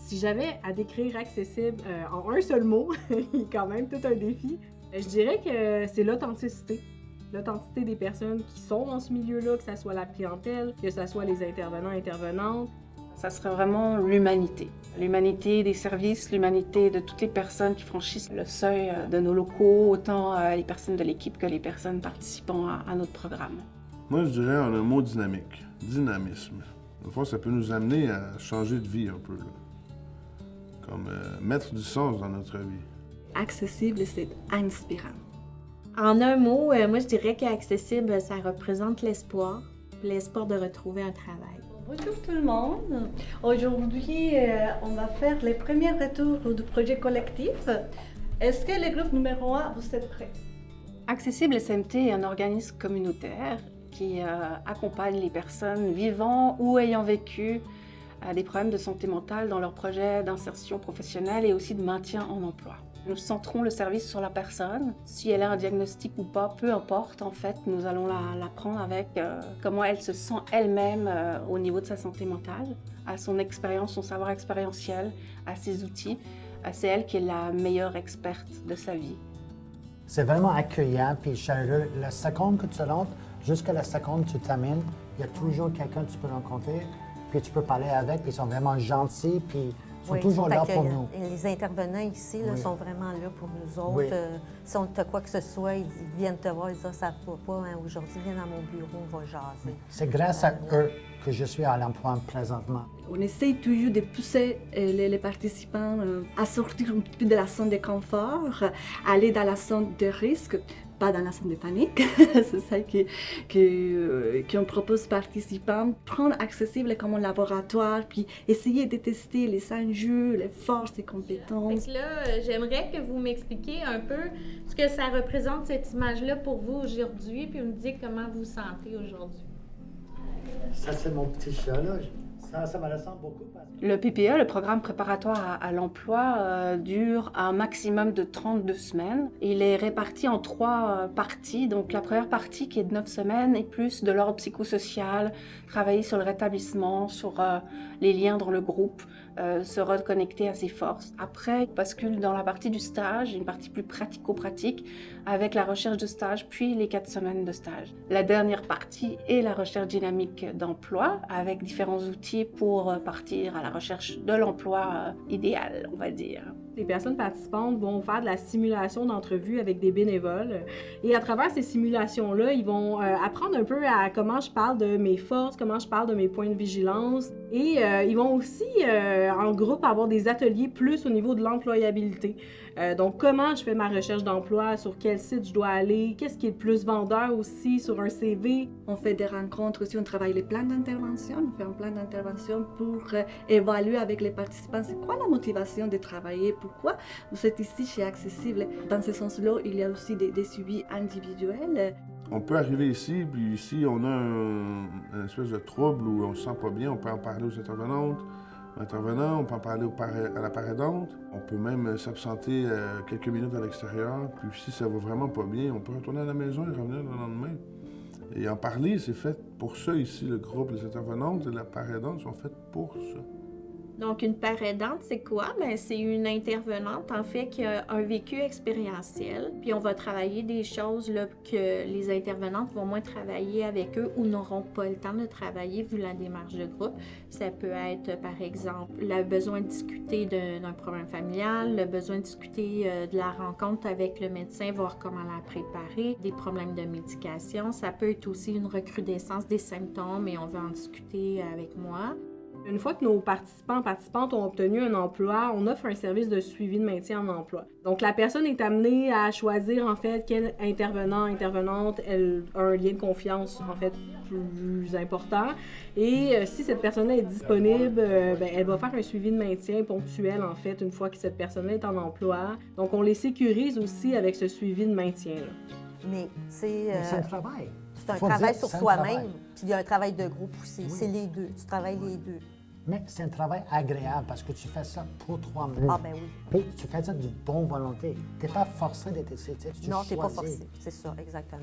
Si j'avais à décrire accessible en un seul mot, il est quand même tout un défi, je dirais que c'est l'authenticité. L'authenticité des personnes qui sont dans ce milieu-là, que ce soit la clientèle, que ce soit les intervenants, intervenantes. Ça serait vraiment l'humanité. L'humanité des services, l'humanité de toutes les personnes qui franchissent le seuil de nos locaux, autant les personnes de l'équipe que les personnes participant à notre programme. Moi, je dirais en un mot dynamique, dynamisme. Une fois, ça peut nous amener à changer de vie un peu, là. Comme mettre du sens dans notre vie. Accessible, c'est inspirant. En un mot, moi je dirais qu'accessible, ça représente l'espoir de retrouver un travail. Bonjour tout le monde. Aujourd'hui, on va faire les premiers retours du projet collectif. Est-ce que le groupe numéro 1, vous êtes prêts? Accessible SMT est un organisme communautaire qui accompagne les personnes vivant ou ayant vécu des problèmes de santé mentale dans leur projet d'insertion professionnelle et aussi de maintien en emploi. Nous centrons le service sur la personne. Si elle a un diagnostic ou pas, peu importe, en fait, nous allons la prendre avec comment elle se sent elle-même au niveau de sa santé mentale, à son expérience, son savoir expérientiel, à ses outils. C'est elle qui est la meilleure experte de sa vie. C'est vraiment accueillant, puis chaleureux. La seconde que tu rentres, jusqu'à la seconde que tu termines, il y a toujours quelqu'un que tu peux rencontrer, puis tu peux parler avec, puis ils sont vraiment gentils, puis ils sont toujours là pour nous. Et les intervenants ici là, sont vraiment là pour nous autres. Oui. Si on a quoi que ce soit, ils viennent te voir, ils disent « ça ne va pas, hein, aujourd'hui, viens dans mon bureau, on va jaser. » C'est grâce à eux que je suis à l'emploi présentement. On essaye toujours de pousser les participants à sortir un petit peu de la zone de confort, aller dans la zone de risque, pas dans la zone de panique. C'est ça qu'on propose aux participants. Prendre accessible comme un laboratoire, puis essayer de tester les enjeux, les forces et compétences. Fait que là, j'aimerais que vous m'expliquiez un peu ce que ça représente, cette image-là, pour vous aujourd'hui, puis vous me dites comment vous vous sentez aujourd'hui. Ça, c'est mon petit chat, là. Ça me ressemble beaucoup. Le PPE, le programme préparatoire à l'emploi, dure un maximum de 32 semaines. Il est réparti en 3 parties. Donc la première partie qui est de 9 semaines est plus de l'ordre psychosocial, travailler sur le rétablissement, sur les liens dans le groupe, se reconnecter à ses forces. Après, on bascule dans la partie du stage, une partie plus pratico-pratique, avec la recherche de stage, puis les 4 semaines de stage. La dernière partie est la recherche dynamique d'emploi, avec différents outils pour partir à la recherche de l'emploi idéal, on va dire. Les personnes participantes vont faire de la simulation d'entrevue avec des bénévoles. Et à travers ces simulations-là, ils vont apprendre un peu à comment je parle de mes forces, comment je parle de mes points de vigilance. Et ils vont aussi, en groupe, avoir des ateliers plus au niveau de l'employabilité. Donc, comment je fais ma recherche d'emploi, sur quel site je dois aller, qu'est-ce qui est le plus vendeur aussi sur un CV. On fait des rencontres aussi, on travaille les plans d'intervention. On fait un plan d'intervention pour évaluer avec les participants c'est quoi la motivation de travailler, pourquoi vous êtes ici chez Accessible. Dans ce sens-là, il y a aussi des suivis individuels. On peut arriver ici, puis ici, on a une espèce de trouble où on se sent pas bien. On peut en parler aux intervenantes, aux intervenants, on peut en parler à la part aidante. On peut même s'absenter quelques minutes à l'extérieur. Puis si ça va vraiment pas bien, on peut retourner à la maison et revenir le lendemain. Et en parler, c'est fait pour ça ici. Le groupe, les intervenantes et la part aidante sont faites pour ça. Donc, une part aidante, c'est quoi? Bien, c'est une intervenante, en fait, qui a un vécu expérientiel. Puis, on va travailler des choses là, que les intervenantes vont moins travailler avec eux ou n'auront pas le temps de travailler vu la démarche de groupe. Ça peut être, par exemple, le besoin de discuter d'un problème familial, le besoin de discuter de la rencontre avec le médecin, voir comment la préparer, des problèmes de médication. Ça peut être aussi une recrudescence des symptômes et on va en discuter avec moi. Une fois que nos participantes ont obtenu un emploi, on offre un service de suivi de maintien en emploi. Donc, la personne est amenée à choisir, en fait, quel intervenante, elle a un lien de confiance, en fait, plus important. Et si cette personne-là est disponible, elle va faire un suivi de maintien ponctuel, en fait, une fois que cette personne-là est en emploi. Donc, on les sécurise aussi avec ce suivi de maintien-là. Mais, tu sais... c'est un travail. C'est un travail sur soi-même, puis il y a un travail de groupe aussi. Oui. C'est les deux, tu travailles les deux. Mais c'est un travail agréable parce que tu fais ça pour toi-même. Ah ben oui. Puis tu fais ça de bonne volonté. Tu n'es pas forcé d'être ici. Non, tu n'es pas forcé. C'est ça, exactement.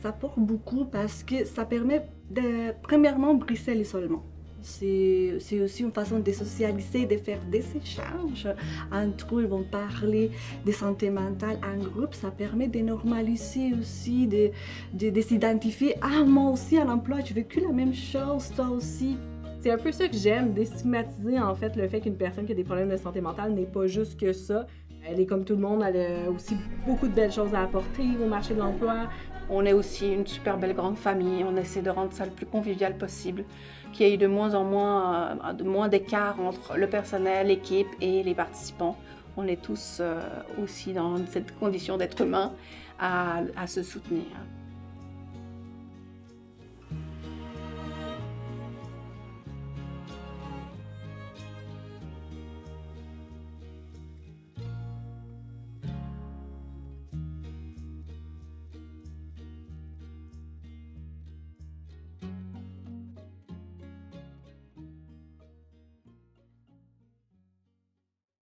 Ça apporte beaucoup parce que ça permet de, premièrement, briser l'isolement. C'est aussi une façon de socialiser, de faire des échanges. Entre eux, ils vont parler de santé mentale en groupe. Ça permet de normaliser aussi, de s'identifier. Ah, moi aussi, à l'emploi, j'ai vécu la même chose, toi aussi. C'est un peu ça que j'aime, déstigmatiser en fait le fait qu'une personne qui a des problèmes de santé mentale n'est pas juste que ça. Elle est comme tout le monde, elle a aussi beaucoup de belles choses à apporter au marché de l'emploi. On est aussi une super belle grande famille. On essaie de rendre ça le plus convivial possible, qu'il y ait de moins en moins d'écart entre le personnel, l'équipe et les participants. On est tous aussi dans cette condition d'être humain à se soutenir.